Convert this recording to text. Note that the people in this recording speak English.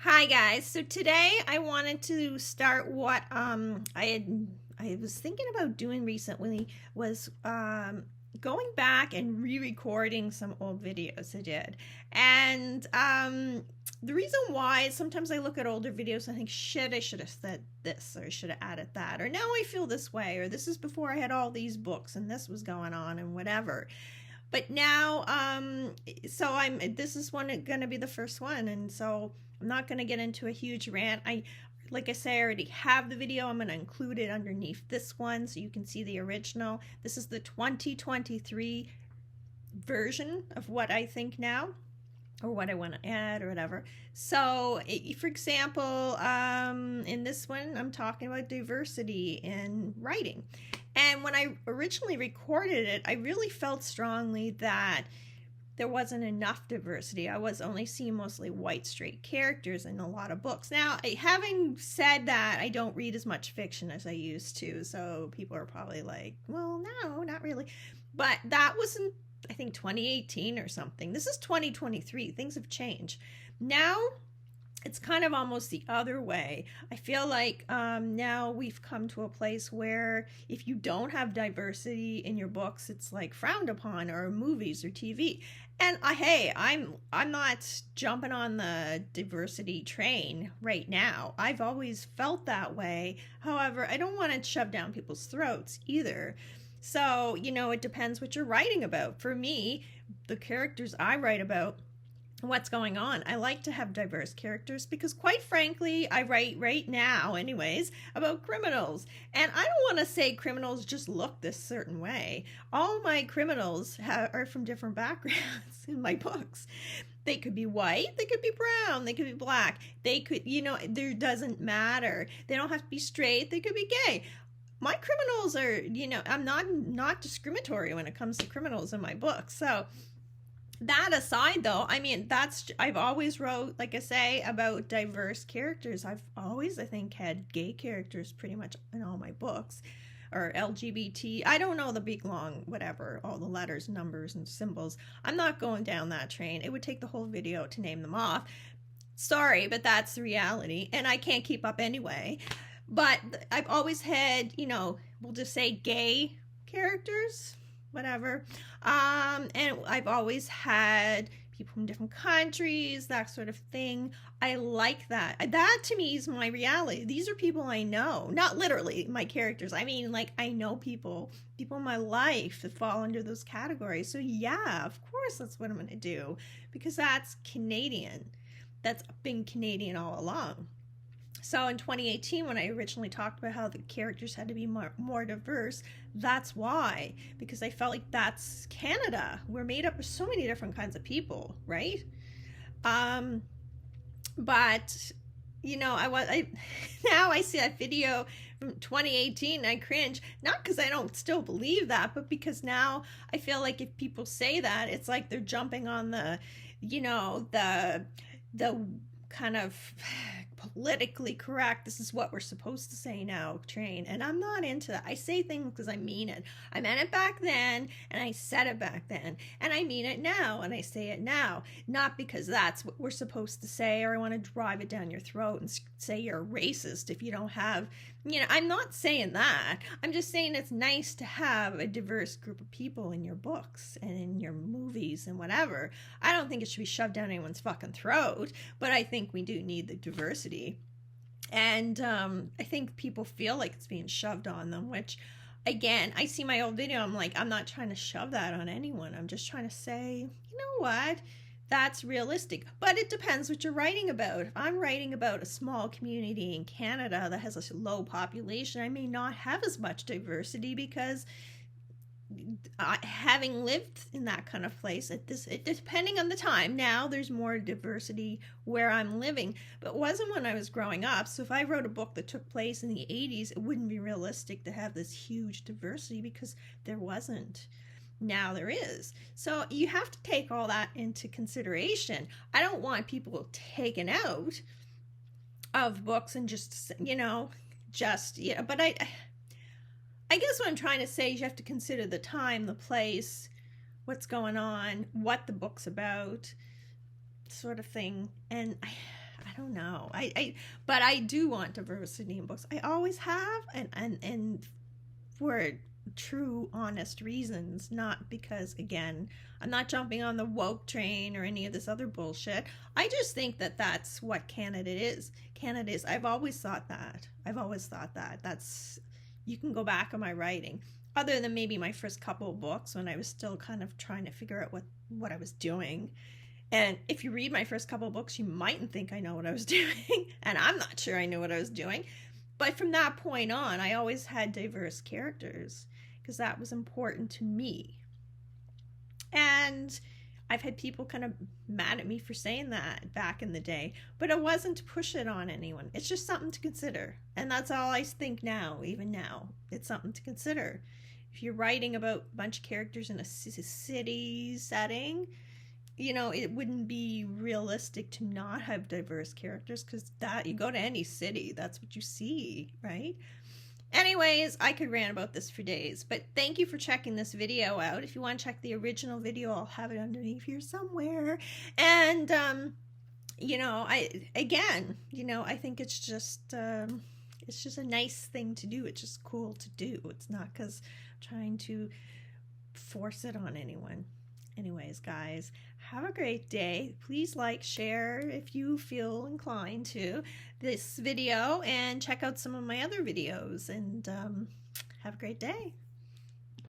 Hi guys. So today I wanted to start what I was thinking about doing recently was going back and re-recording some old videos I did. And the reason why is sometimes I look at older videos and I think, shit, I should have said this or I should have added that, or now I feel this way, or this is before I had all these books and this was going on and whatever. But now so I'm this is one going to be the first one, and so I'm not going to get into a huge rant. I Like I say, I already have the video. I'm going to include it underneath this one so you can see the original. This is the 2023 version of what I think now, or what I want to add or whatever. So, for example, in this one, I'm talking about diversity in writing. And when I originally recorded it, I really felt strongly that there wasn't enough diversity. I was only seeing mostly white straight characters in a lot of books. Now, having said that, I don't read as much fiction as I used to, so people are probably like, well, no, not really. But that wasn't, I think, 2018 or something. This is 2023. Things have changed. Now it's kind of almost the other way. I feel like now we've come to a place where if you don't have diversity in your books, it's like frowned upon, or movies or TV. And hey, I'm not jumping on the diversity train right now. I've always felt that way. However, I don't want to shove down people's throats either. So, it depends what you're writing about. For me, the characters I write about, what's going on, I like to have diverse characters because, quite frankly, I write right now anyways about criminals, and I don't want to say criminals just look this certain way. All my criminals are from different backgrounds in my books. They could be white, they could be brown, they could be black, they could, there doesn't matter. They don't have to be straight, they could be gay. My criminals are, I'm not discriminatory when it comes to criminals in my books. So that aside, though, I mean, I've always wrote, like I say, about diverse characters. I've always, I think, had gay characters pretty much in all my books, or LGBT. I don't know the big long whatever, all the letters, numbers, and symbols. I'm not going down that train. It would take the whole video to name them off. Sorry, but that's the reality, and I can't keep up anyway. But I've always had, we'll just say gay characters, whatever. And I've always had people from different countries, that sort of thing. I like that. That to me is my reality. These are people I know, not literally my characters. I mean, like, I know people in my life that fall under those categories. So yeah, of course that's what I'm going to do, because that's Canadian. That's been Canadian all along. So in 2018, when I originally talked about how the characters had to be more diverse, that's why. Because I felt like that's Canada. We're made up of so many different kinds of people, right? But now I see that video from 2018 and I cringe, not because I don't still believe that, but because now I feel like if people say that, it's like they're jumping on the kind of politically correct, this is what we're supposed to say now train, and I'm not into that. I say things because I mean it. I meant it back then and I said it back then, and I mean it now and I say it now, not because that's what we're supposed to say, or I want to drive it down your throat and say you're a racist if you don't have, I'm not saying that. I'm just saying it's nice to have a diverse group of people in your books and in your movies and whatever. I don't think it should be shoved down anyone's fucking throat, but I think we do need the diversity. And I think people feel like it's being shoved on them, which, again, I see my old video, I'm like, I'm not trying to shove that on anyone. I'm just trying to say, you know what? That's realistic. But it depends what you're writing about. If I'm writing about a small community in Canada that has a low population, I may not have as much diversity, because having lived in that kind of place depending on the time, now there's more diversity where I'm living, but it wasn't when I was growing up. So if I wrote a book that took place in the 80s, it wouldn't be realistic to have this huge diversity, because there wasn't. Now there is. So you have to take all that into consideration. I don't want people taken out of books and just but I guess what I'm trying to say is you have to consider the time, the place, what's going on, what the book's about, sort of thing. And I don't know. no. But I do want diversity in books. I always have, and for true, honest reasons, not because, again, I'm not jumping on the woke train or any of this other bullshit. I just think that that's what Canada is. Canada is. I've always thought that. That's, you can go back on my writing. Other than maybe my first couple of books when I was still kind of trying to figure out what I was doing. And if you read my first couple of books, you mightn't think I know what I was doing. And I'm not sure I knew what I was doing. But from that point on, I always had diverse characters because that was important to me. And I've had people kind of mad at me for saying that back in the day, but it wasn't to push it on anyone. It's just something to consider. And that's all I think now, even now. It's something to consider. If you're writing about a bunch of characters in a city setting, you know, it wouldn't be realistic to not have diverse characters because that, you go to any city, that's what you see, right? Anyways, I could rant about this for days, but thank you for checking this video out. If you want to check the original video, I'll have it underneath here somewhere. And, you know, I think it's just a nice thing to do. It's just cool to do. It's not because I'm trying to force it on anyone. Anyways, guys, have a great day. Please like, share if you feel inclined to this video, and check out some of my other videos, and have a great day.